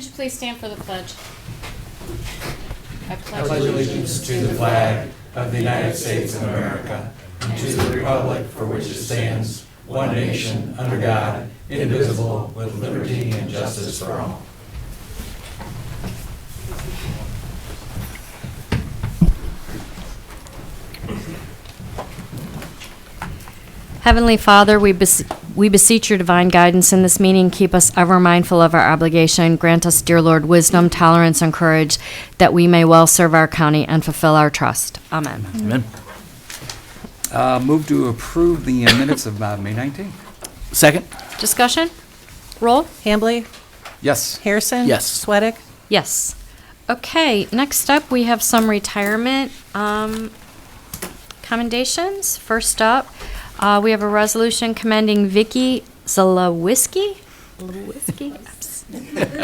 Would you please stand for the pledge? I pledge allegiance to the flag of the United States of America and to the republic for which it stands, one nation, under God, indivisible, with liberty and justice for all. Heavenly Father, we beseech your divine guidance in this meeting. Keep us ever mindful of our obligation. Grant us, dear Lord, wisdom, tolerance, and courage, that we may well serve our county and fulfill our trust. Amen. Amen. Move to approve the minutes of May 19th. Second? Discussion? Roll? Hambley? Yes. Harrison? Yes. Sweattick? Yes. Okay, next up, we have some retirement commendations. First up, we have a resolution commending Vicky Zalawiski.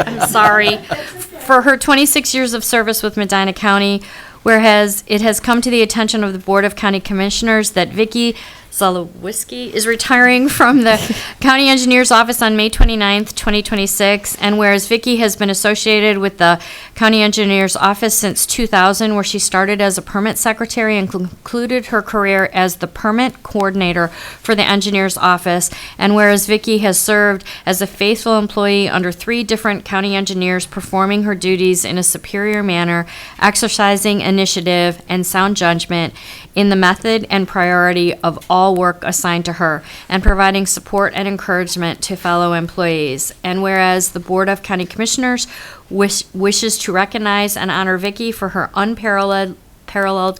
I'm sorry, for her 26 years of service with Medina County, whereas it has come to the attention of the Board of County Commissioners that Vicky Zalawiski is retiring from the County Engineer's Office on May 29th, 2026, and whereas Vicky has been associated with the County Engineer's Office since 2000, where she started as a permit secretary and concluded her career as the permit coordinator for the Engineer's Office, and whereas Vicky has served as a faithful employee under 3 different county engineers, performing her duties in a superior manner, exercising initiative and sound judgment in the method and priority of all work assigned to her, and providing support and encouragement to fellow employees. And whereas the Board of County Commissioners wishes to recognize and honor Vicky for her unparalleled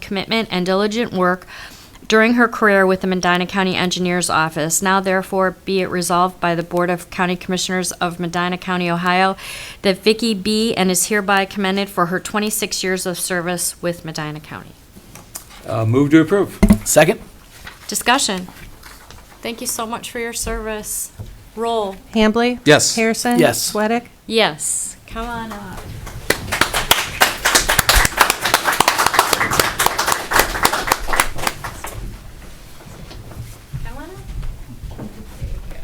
commitment and diligent work during her career with the Medina County Engineer's Office. Now therefore be it resolved by the Board of County Commissioners of Medina County, Ohio, that Vicky be and is hereby commended for her 26 years of service with Medina County. Move to approve. Second? Discussion. Thank you so much for your service. Roll. Hambley? Yes. Harrison? Yes. Sweattick? Yes. Come on up. Come on up. There you go.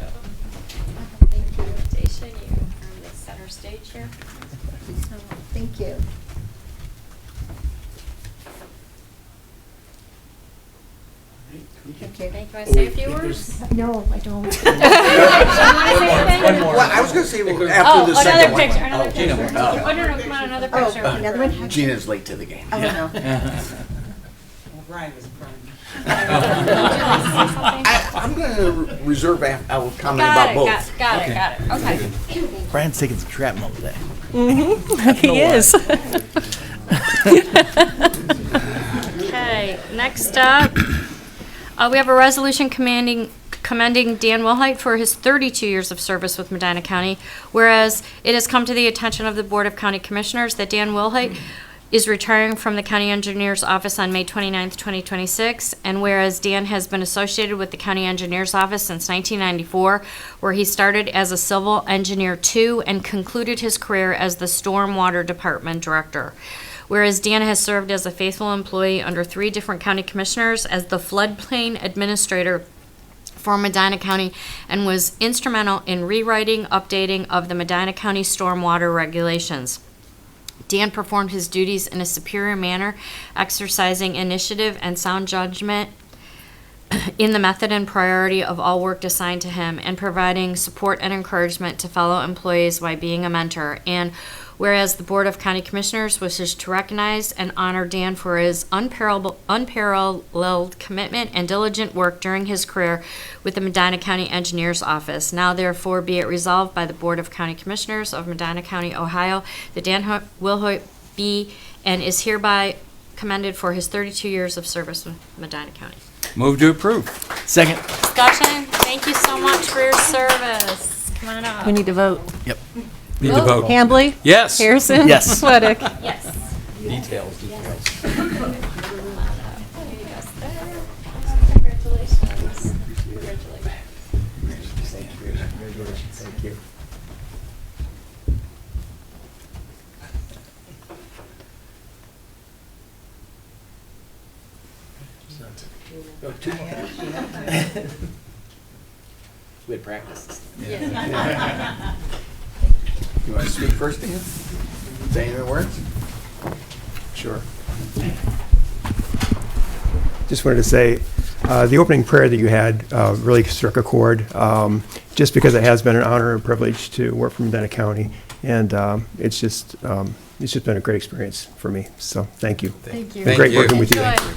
Thank you. Dacia, you are the center stage here. Thank you. Okay. Thank you. Want to say a few words? No, I don't. Well, I was going to say after the second another one. picture. Another picture. Oh, no, come on, another Oh, picture. another one? Gina's late to the game. Oh, no. Ryan was crying. I'm going to reserve our comment Got about it, both. got it. Okay. Brian's taking some shrapnel today. He is. Okay, next up, we have a resolution commending Dan Wilhite for his 32 years of service with Medina County, whereas it has come to the attention of the Board of County Commissioners that Dan Wilhite is retiring from the County Engineer's Office on May 29th, 2026, and whereas Dan has been associated with the County Engineer's Office since 1994, where he started as a Civil Engineer 2 and concluded his career as the Stormwater Department Director. Whereas Dan has served as a faithful employee under 3 different county commissioners as the floodplain administrator for Medina County and was instrumental in rewriting, updating of the Medina County stormwater regulations. Dan performed his duties in a superior manner, exercising initiative and sound judgment in the method and priority of all work assigned to him, and providing support and encouragement to fellow employees by being a mentor. And whereas the Board of County Commissioners wishes to recognize and honor Dan for his unparalleled commitment and diligent work during his career with the Medina County Engineer's Office. Now therefore be it resolved by the Board of County Commissioners of Medina County, Ohio, that Dan Wilhoit be and is hereby commended for his 32 years of service with Medina County. Move to approve. Second? Discussion, thank you so much for your service. Come on up. We need to vote. Yep. Need to vote. Hambley? Yes. Harrison? Yes. Sweattick? Yes. Details. Congratulations. Thank you. Go, 2 more. We had practice. Yeah. You want want to speak first, Dan? Say any words? Sure. Just wanted to say, the opening prayer that you had really struck a chord, just because it has been an honor and privilege to work for Medina County. And it's just been a great experience for me. So thank you. Thank you. Been great you. working with you. Enjoy.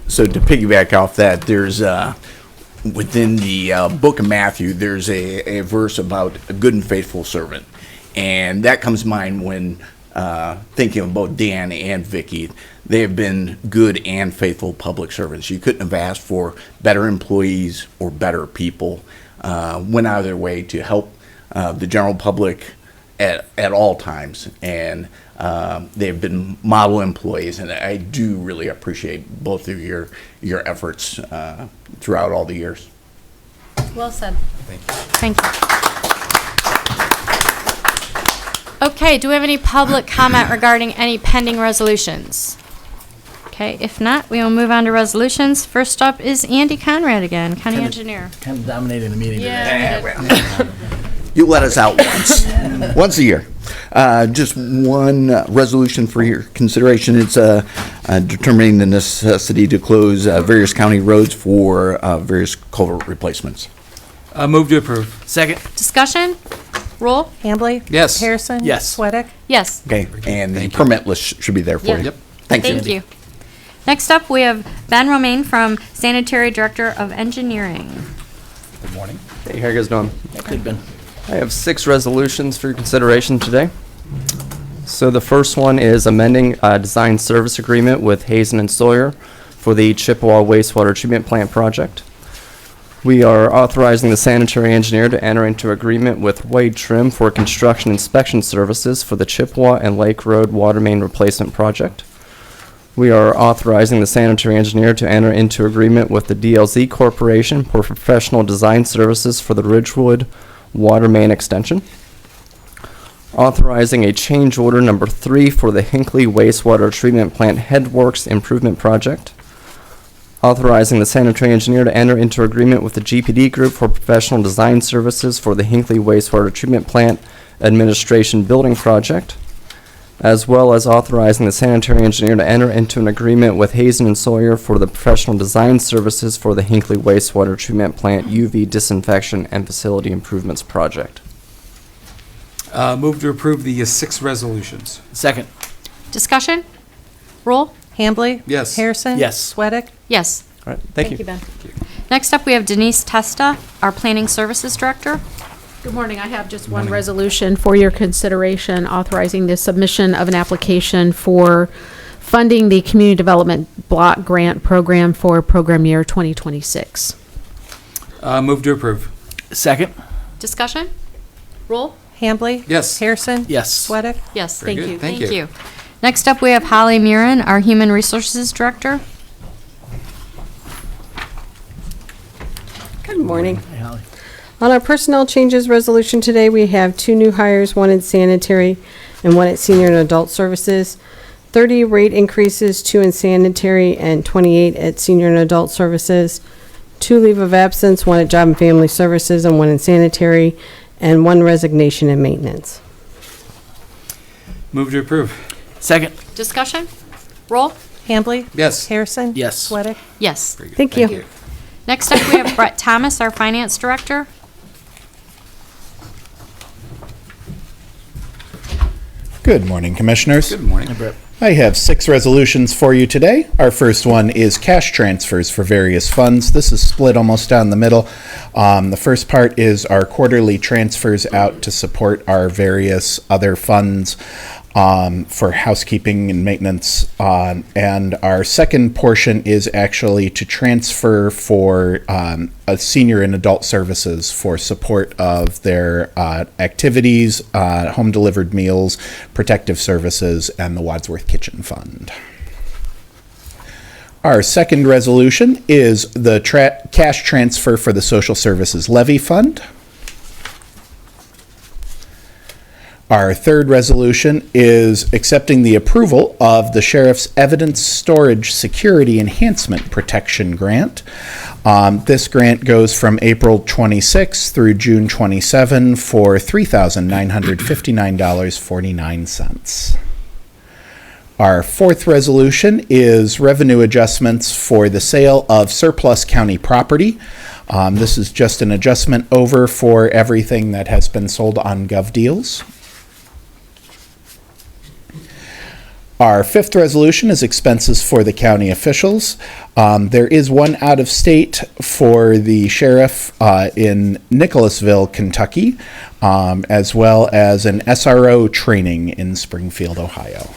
So to piggyback off that, there's within the book of Matthew, there's a verse about a good and faithful servant, and that comes to mind when thinking about Dan and Vicky. They have been good and faithful public servants. You couldn't have asked for better employees or better people. Went out of their way to help the general public at all times, and they've been model employees, and I do really appreciate both of your efforts throughout all the years. Well said. Thank you. Okay, do we have any public comment regarding any pending resolutions? Okay, if not, we will move on to resolutions. First up is Andy Conrad again, County Engineer. Kind of dominating the meeting today. You let us out once a year. Just one resolution for your consideration. It's determining the necessity to close various county roads for various culvert replacements. Move to approve. Second? Discussion? Roll? Hambley? Yes. Harrison? Yes. Sweattick? Yes. Okay, and the Thank you. permit list should be there for Yeah. you. Yep. Thanks, Thank Andy. you. Next up, we have Ben Romaine from Sanitary Director of Engineering. Good morning. Hey, how you guys doing? Good, Ben. I have 6 resolutions for your consideration today. So the first one is amending a design service agreement with Hazen and Sawyer for the Chippewa wastewater treatment plant project. We are authorizing the sanitary engineer to enter into agreement with Wade Trim for construction inspection services for the Chippewa and Lake Road water main replacement project. We are authorizing the sanitary engineer to enter into agreement with the DLZ Corporation for professional design services for the Ridgewood water main extension. Authorizing a change order number 3 for the Hinckley wastewater treatment plant headworks improvement project. Authorizing the sanitary engineer to enter into agreement with the GPD Group for professional design services for the Hinckley wastewater treatment plant administration building project, as well as authorizing the sanitary engineer to enter into an agreement with Hazen and Sawyer for the professional design services for the Hinckley wastewater treatment plant UV disinfection and facility improvements project. Move to approve the 6 resolutions. Second? Discussion? Roll? Hambley? Yes. Harrison? Yes. Sweattick? Yes. All right, thank you. Ben. Next up, we have Denise Testa, our Planning Services Director. Good morning. I have just one resolution for your consideration authorizing the submission of an application for funding the Community Development Block Grant Program for program year 2026. Move to approve. Second? Discussion? Roll? Hambley? Yes. Harrison? Yes. Sweattick? Yes. Very Thank good. you. Thank you. Next up, we have Holly Murin, our Human Resources Director. Good morning. Hey, Holly. On our personnel changes resolution today, we have 2 new hires, 1 in sanitary and 1 at senior and adult services. 30 rate increases, 2 in sanitary and 28 at senior and adult services. 2 leave of absence, 1 at job and family services and 1 in sanitary, and 1 resignation in maintenance. Move to approve. Second? Discussion? Roll? Hambley? Yes. Harrison? Yes. Sweattick? Yes. Very good. Thank you. Next up, we have Brett Thomas, our Finance Director. Good morning, Commissioners. Good morning. Hey, Brett. I have 6 resolutions for you today. Our first one is cash transfers for various funds. This is split almost down the middle. The first part is our quarterly transfers out to support our various other funds for housekeeping and maintenance. And our second portion is actually to transfer for a senior and adult services for support of their activities, home delivered meals, protective services, and the Wadsworth Kitchen Fund. Our second resolution is the cash transfer for the Social Services Levy Fund. Our third resolution is accepting the approval of the Sheriff's Evidence Storage Security Enhancement Protection Grant. This grant goes from April 26 through June 27 for $3,959.49. Our fourth resolution is revenue adjustments for the sale of surplus county property. This is just an adjustment over for everything that has been sold on GovDeals. Our fifth resolution is expenses for the county officials. There is one out of state for the sheriff in Nicholasville, Kentucky, as well as an SRO training in Springfield, Ohio.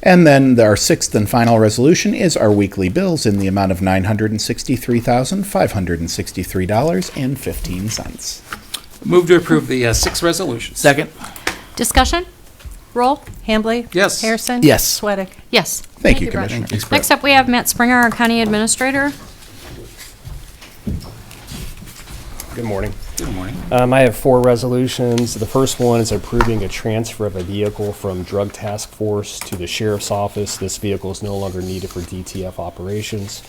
And then our sixth and final resolution is our weekly bills in the amount of $963,563.15. Move to approve the 6 resolutions. Second. Discussion? Roll? Hambley? Yes. Harrison? Yes. Sweattick? Yes. Thank you, Brett. Commissioner. Next up, we have Matt Springer, our County Administrator. Good morning. Good morning. I have 4 resolutions. The first one is approving a transfer of a vehicle from Drug Task Force to the Sheriff's Office. This vehicle is no longer needed for DTF operations.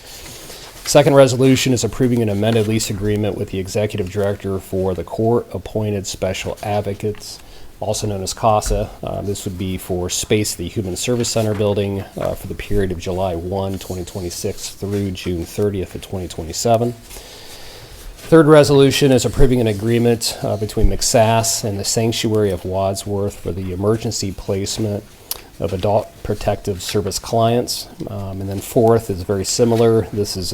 Second resolution is approving an amended lease agreement with the Executive Director for the Court-Appointed Special Advocates, also known as CASA. This would be for space at the Human Service Center building for the period of July 1, 2026 through June 30th of 2027. Third resolution is approving an agreement between McSass and the Sanctuary of Wadsworth for the emergency placement of adult protective service clients. And then fourth is very similar. This is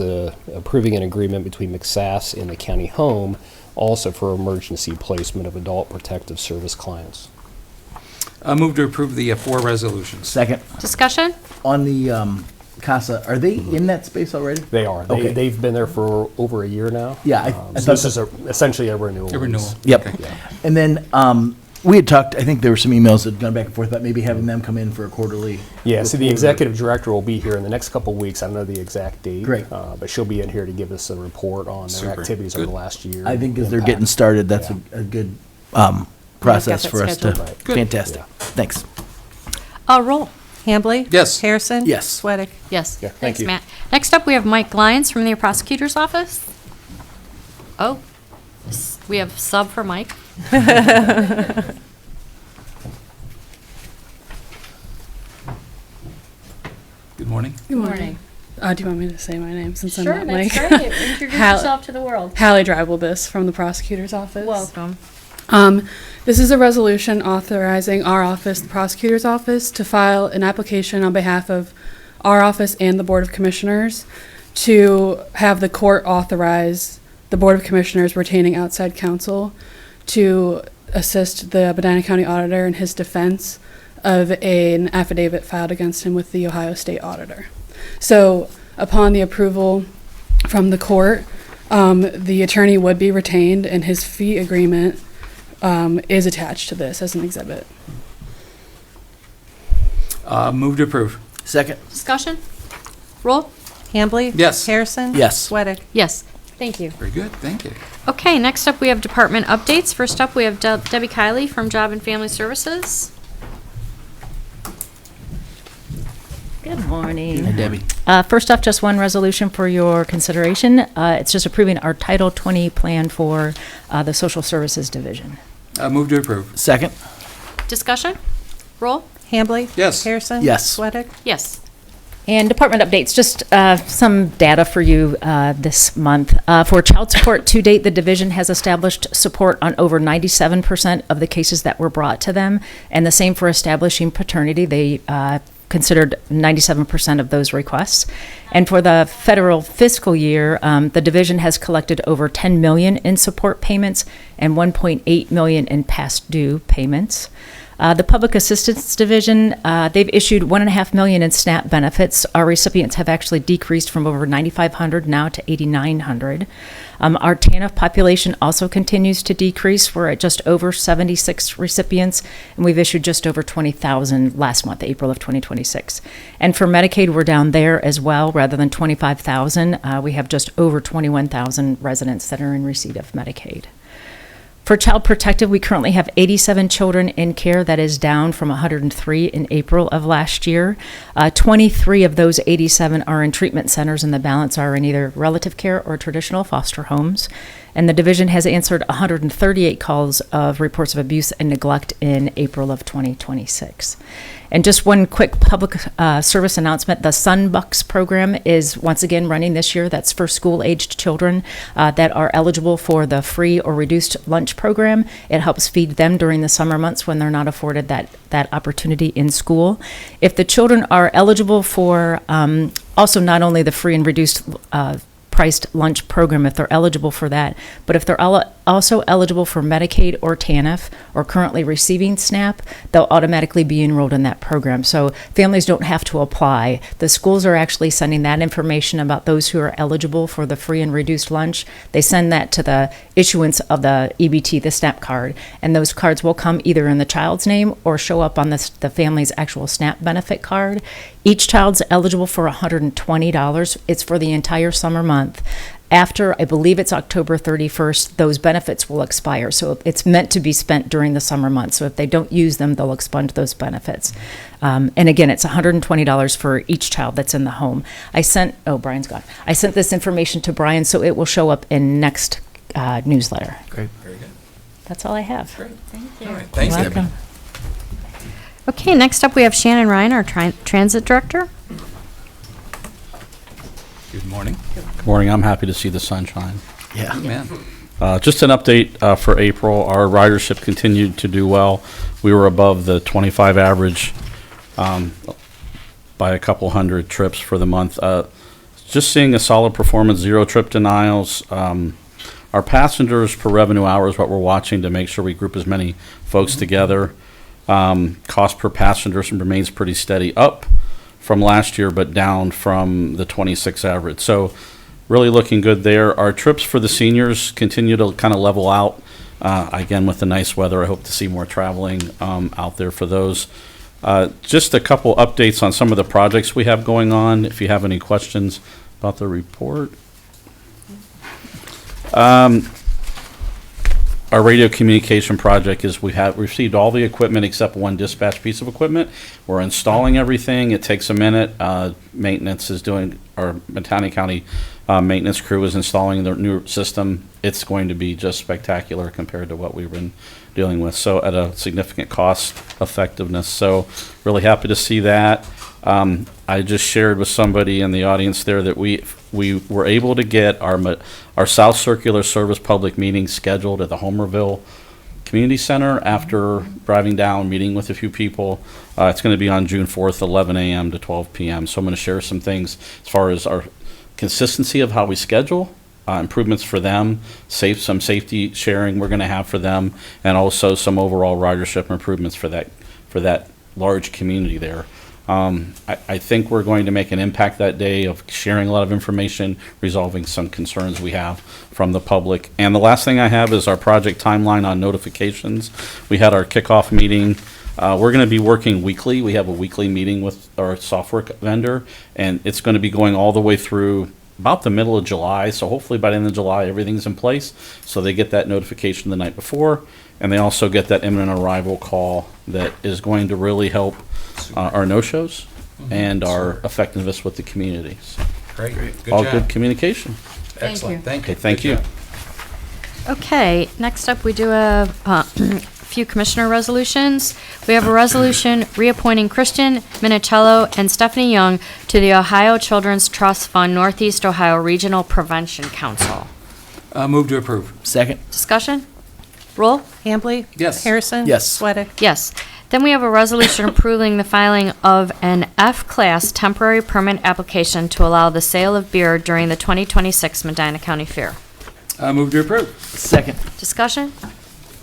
approving an agreement between McSass and the county home, also for emergency placement of adult protective service clients. Move to approve the 4 resolutions. Second. Discussion? On the CASA, are they in that space already? They are. Okay. They've been there for over a year now. Yeah, I So thought this is essentially a renewal. A renewal. lease. Yep. Okay. And then we had talked, I think there were some emails that had gone back and forth about maybe having them come in for a quarterly. Yeah, so the report. executive director will be here in the next couple of weeks. I don't know the exact date. Great. But she'll be in here to give us a report on their Super. activities Good. over the last year. I think as they're impact. getting started, that's Yeah. a good process that for us to. scheduled. Right. Good. Fantastic. Yeah. Thanks. Roll? Hambley? Yes. Harrison? Yes. Sweattick? Yes. Yeah, thank Thanks, you. Matt. Next up, we have Mike Lyons from the Prosecutor's Office. Oh, we have sub for Mike. Good morning. Good morning. Do you want me to say my name since Sure, I'm not that's Mike? great. Introduce Hal- yourself to the world. Hallie Dribelbus from the prosecutor's office. Welcome. This is a resolution authorizing our office, the prosecutor's office, to file an application on behalf of our office and the Board of Commissioners to have the court authorize the Board of Commissioners retaining outside counsel to assist the Medina County Auditor in his defense of an affidavit filed against him with the Ohio State Auditor. So upon the approval from the court, the attorney would be retained and his fee agreement is attached to this as an exhibit. Move to approve. Second. Discussion? Roll? Hambley? Yes. Harrison? Yes. Sweattick? Yes. Thank you. Very good. Thank you. Okay, next up, we have department updates. First up, we have Debbie Kiley from Job and Family Services. Good morning. Hi, Debbie. First off, just one resolution for your consideration. It's just approving our Title 20 plan for the Social Services Division. Move to approve. Second. Discussion? Roll? Hambley? Yes. Harrison? Yes. Sweattick? Yes. And department updates, just some data for you this month. For child support, to date, the division has established support on over 97% of the cases that were brought to them, and the same for establishing paternity. They considered 97% of those requests. And for the federal fiscal year, the division has collected over $10 million in support payments and $1.8 million in past due payments. The Public Assistance Division, they've issued $1.5 million in SNAP benefits. Our recipients have actually decreased from over 9,500 now to 8,900. Our TANF population also continues to decrease. We're at just over 76 recipients, and we've issued just over 20,000 last month, April of 2026. And for Medicaid, we're down there as well. Rather than 25,000, we have just over 21,000 residents that are in receipt of Medicaid. For Child Protective, we currently have 87 children in care. That is down from 103 in April of last year. 23 of those 87 are in treatment centers, and the balance are in either relative care or traditional foster homes. And the division has answered 138 calls of reports of abuse and neglect in April of 2026. And just one quick public service announcement. The Sunbucks program is once again running this year. That's for school-aged children that are eligible for the free or reduced lunch program. It helps feed them during the summer months when they're not afforded that opportunity in school. If the children are eligible for also not only the free and reduced priced lunch program, if they're eligible for that, but if they're also eligible for Medicaid or TANF or currently receiving SNAP, they'll automatically be enrolled in that program. So families don't have to apply. The schools are actually sending that information about those who are eligible for the free and reduced lunch. They send that to the issuance of the EBT, the SNAP card, and those cards will come either in the child's name or show up on the family's actual SNAP benefit card. Each child's eligible for $120. It's for the entire summer month. After, I believe it's October 31st, those benefits will expire. So it's meant to be spent during the summer months. So if they don't use them, they'll expunge those benefits. And again, it's $120 for each child that's in the home. Brian's gone. I sent this information to Brian, so it will show up in next newsletter. Great. Very good. That's all I have. Great. Thank you. All right. Thanks, You're Debbie. welcome. Okay, next up we have Shannon Ryan, our transit director. Good morning. Good morning. I'm happy to see the sunshine. Yeah. Man. Just an update for April. Our ridership continued to do well. We were above the 25 average by a couple hundred trips for the month. Just seeing a solid performance, 0 trip denials. Our passengers per revenue hour is what we're watching to make sure we group as many folks together. Cost per passenger remains pretty steady, up from last year, but down from the 26 average. So really looking good there. Our trips for the seniors continue to kind of level out. Again, with the nice weather, I hope to see more traveling out there for those. Just a couple updates on some of the projects we have going on, if you have any questions about the report. Our radio communication project is we have received all the equipment except one dispatch piece of equipment. We're installing everything. It takes a minute. Maintenance is doing, our Medina County maintenance crew is installing the new system. It's going to be just spectacular compared to what we've been dealing with. So at a significant cost effectiveness. So really happy to see that. I just shared with somebody in the audience there that we were able to get our South Circular Service public meeting scheduled at the Homerville Community Center after driving down, meeting with a few people. It's going to be on June 4th, 11 a.m. to 12 p.m. So I'm going to share some things as far as our consistency of how we schedule, improvements for them, some safety sharing we're going to have for them, and also some overall ridership improvements for that large community there. I think we're going to make an impact that day of sharing a lot of information, resolving some concerns we have from the public. And the last thing I have is our project timeline on notifications. We had our kickoff meeting. We're going to be working weekly. We have a weekly meeting with our software vendor, and it's going to be going all the way through about the middle of July. So hopefully by the end of July, everything's in place. So they get that notification the night before, and they also get that imminent arrival call that is going to really help our no-shows and our effectiveness with the community. So Great. Good all job. good communication. Excellent. Thank you. Okay, thank you. Good job. Okay, next up we do a few commissioner resolutions. We have a resolution reappointing Christian Minicello and Stephanie Young to the Ohio Children's Trust Fund Northeast Ohio Regional Prevention Council. Move to approve. Second. Discussion? Roll? Hambley? Yes. Harrison? Yes. Sweattick? Yes. Then we have a resolution approving the filing of an F-Class temporary permit application to allow the sale of beer during the 2026 Medina County Fair. Move to approve. Second. Discussion?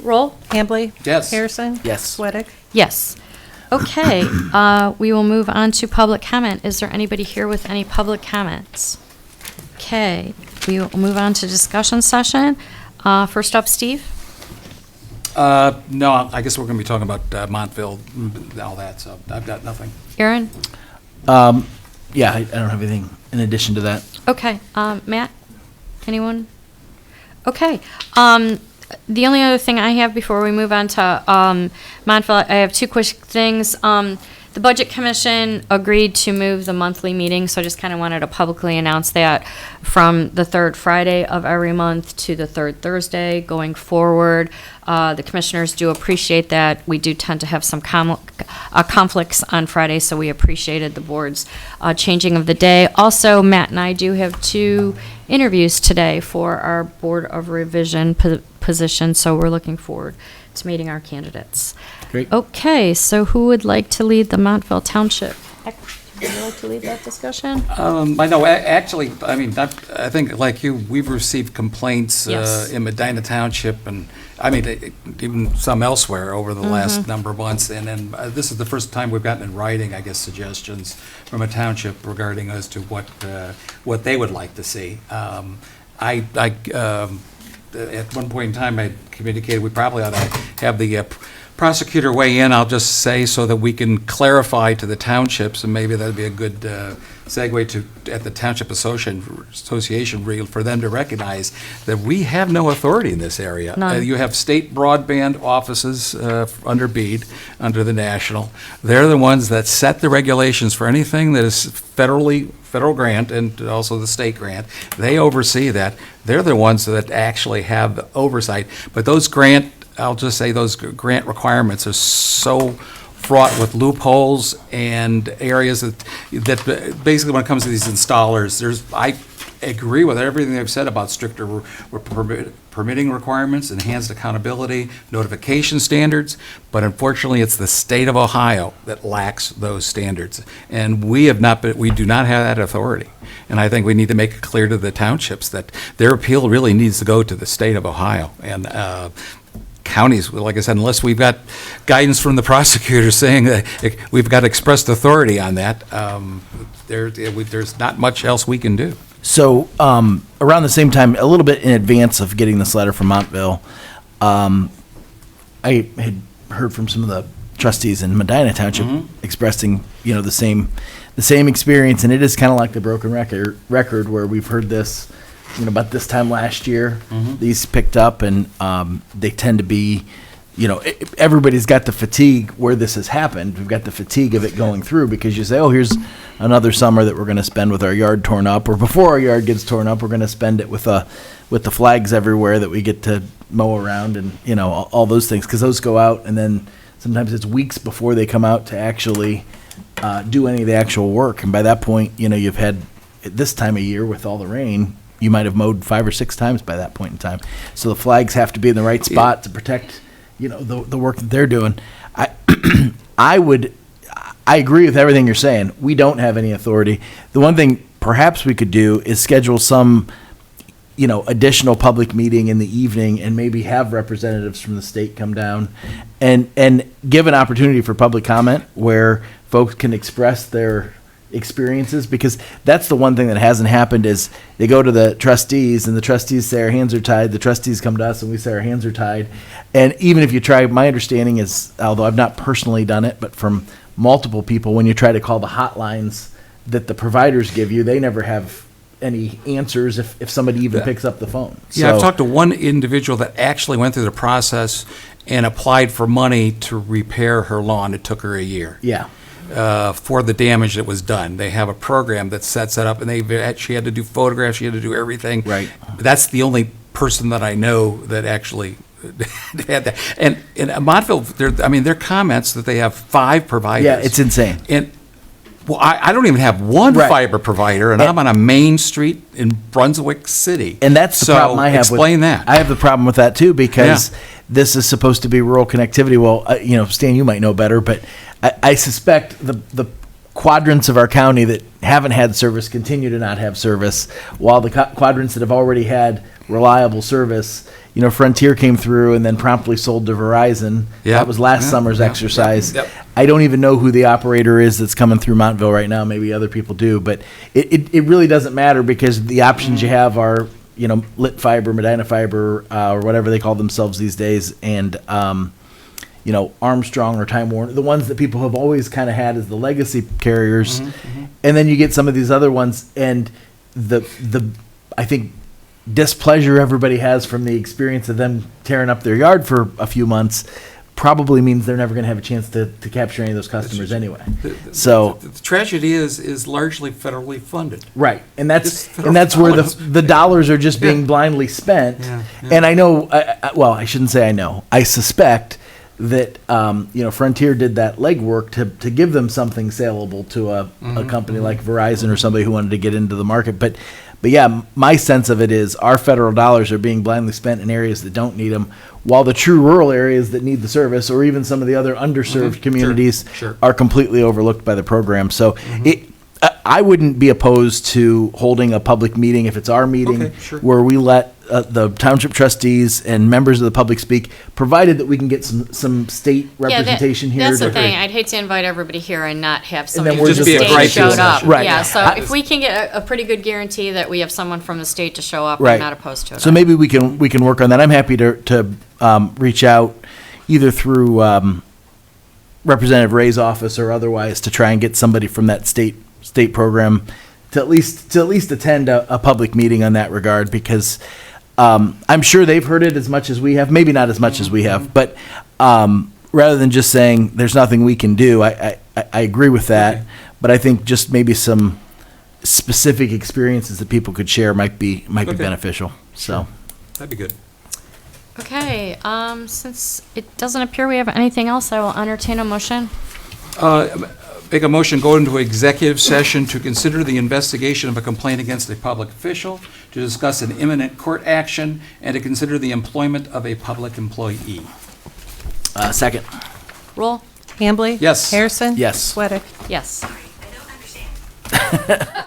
Roll? Hambley? Yes. Harrison? Yes. Sweattick? Yes. Okay, we will move on to public comment. Is there anybody here with any public comments? Okay, we will move on to discussion session. First up, Steve? No, I guess we're going to be talking about Montville, all that, so I've got nothing. Aaron? Yeah, I don't have anything in addition to that. Okay, Matt? Anyone? Okay, the only other thing I have before we move on to Montville, I have two quick things. The Budget Commission agreed to move the monthly meeting, so I just kind of wanted to publicly announce that from the third Friday of every month to the third Thursday going forward. The commissioners do appreciate that. We do tend to have some conflicts on Friday, so we appreciated the board's changing of the day. Also, Matt and I do have 2 interviews today for our Board of Revision position, so we're looking forward to meeting our candidates. Great. Okay, so who would like to lead the Montville Township? Would you like to lead that discussion? I know, actually, I mean, I think like you, we've received complaints Yes. in Medina Township, and I mean, even some elsewhere over the last number of months. And then this is the first time we've gotten in writing, I guess, suggestions from a township regarding as to what they would like to see. At one point in time, I communicated we probably ought to have the prosecutor weigh in, I'll just say, so that we can clarify to the townships, and maybe that'd be a good segue to, at the Township Association, for them to recognize that we have no authority in this area. None. You have state broadband offices under BEAD, under the national. They're the ones that set the regulations for anything that is federal grant and also the state grant. They oversee that. They're the ones that actually have the oversight. But those I'll just say those grant requirements are so fraught with loopholes and areas that basically when it comes to these installers, I agree with everything they've said about stricter permitting requirements, enhanced accountability, notification standards, but unfortunately it's the state of Ohio that lacks those standards. And we do not have that authority. And I think we need to make it clear to the townships that their appeal really needs to go to the state of Ohio. And counties, like I said, unless we've got guidance from the prosecutor saying that we've got expressed authority on that, there's not much else we can do. So around the same time, a little bit in advance of getting this letter from Montville, I had heard from some of the trustees in Medina Township expressing, the same experience, and it is kind of like the broken record where we've heard this, about this time last year, these picked up, and they tend to be, everybody's got the fatigue where this has happened. We've got the fatigue of it going through because you say, oh, here's another summer that we're going to spend with our yard torn up, or before our yard gets torn up, we're going to spend it with the flags everywhere that we get to mow around, and all those things, because those go out, and then sometimes it's weeks before they come out to actually do any of the actual work. And by that point, you've had this time of year with all the rain, you might have mowed 5 or 6 times by that point in time. So the flags have to be in the right spot to protect, the work that they're doing. I agree with everything you're saying. We don't have any authority. The one thing perhaps we could do is schedule some, additional public meeting in the evening, and maybe have representatives from the state come down and give an opportunity for public comment where folks can express their experiences, because that's the one thing that hasn't happened is they go to the trustees, and the trustees say our hands are tied. The trustees come to us, and we say our hands are tied. And even if you try, my understanding is, although I've not personally done it, but from multiple people, when you try to call the hotlines that the providers give you, they never have any answers if somebody even picks up the phone. Yeah, I've talked to one individual that actually went through the process and applied for money to repair her lawn. It took her a year. Yeah. For the damage that was done. They have a program that sets it up, and she had to do photographs, she had to do everything. Right. That's the only person that I know that actually had that. And in Montville, their comments that they have 5 providers. Yeah, it's insane. And well, I don't even have one fiber provider, and I'm on a main street in Brunswick City. And that's the problem I have. Explain that. I have the problem with that too, because this is supposed to be rural connectivity. Well, Stan, you might know better, but I suspect the quadrants of our county that haven't had service continue to not have service, while the quadrants that have already had reliable service, Frontier came through and then promptly sold to Verizon. That was last summer's exercise. I don't even know who the operator is that's coming through Montville right now. Maybe other people do, but it really doesn't matter, because the options you have are, Lit Fiber, Medina Fiber, or whatever they call themselves these days, and Armstrong or Time Warner, the ones that people have always kind of had as the legacy carriers. And then you get some of these other ones, and I think displeasure everybody has from the experience of them tearing up their yard for a few months probably means they're never going to have a chance to capture any of those customers anyway. So The tragedy is largely federally funded. right, and Just federal that's where dollars. the dollars are just being blindly spent. Yeah, yeah. And I know, well, I shouldn't say I know. I suspect that Frontier did that legwork to give them something saleable to a company like Verizon or somebody who wanted to get into the market. But yeah, my sense of it is our federal dollars are being blindly spent in areas that don't need them, while the true rural areas that need the service, or even some of the other underserved communities, Sure. are completely overlooked by the program. So I wouldn't be opposed to holding a public meeting if it's our meeting, Okay, sure. where we let the township trustees and members of the public speak, provided that we can get some state representation here. That's the to- thing. I'd hate to invite everybody here and not have then somebody we're from the just be a state gripey showed up. session. Right. Yeah, so I- if we can get a pretty good guarantee that we have someone from the state to show up, Right. I'm not opposed to it. So maybe we can work on that. I'm happy to reach out either through Representative Ray's office or otherwise to try and get somebody from that state program to at least attend a public meeting on that regard, because I'm sure they've heard it as much as we have, maybe not as much as we have, but rather than just saying there's nothing we can do, I agree with that. Okay. But I think just maybe some specific experiences that people could share might be Okay. beneficial. So. That'd be good. Okay, since it doesn't appear we have anything else, I will entertain a motion. Make a motion, go into executive session to consider the investigation of a complaint against a public official, to discuss an imminent court action, and to consider the employment of a public employee. Second. Roll. Hambley? Yes. Harrison? Yes. Sweattick? Yes. I don't understand.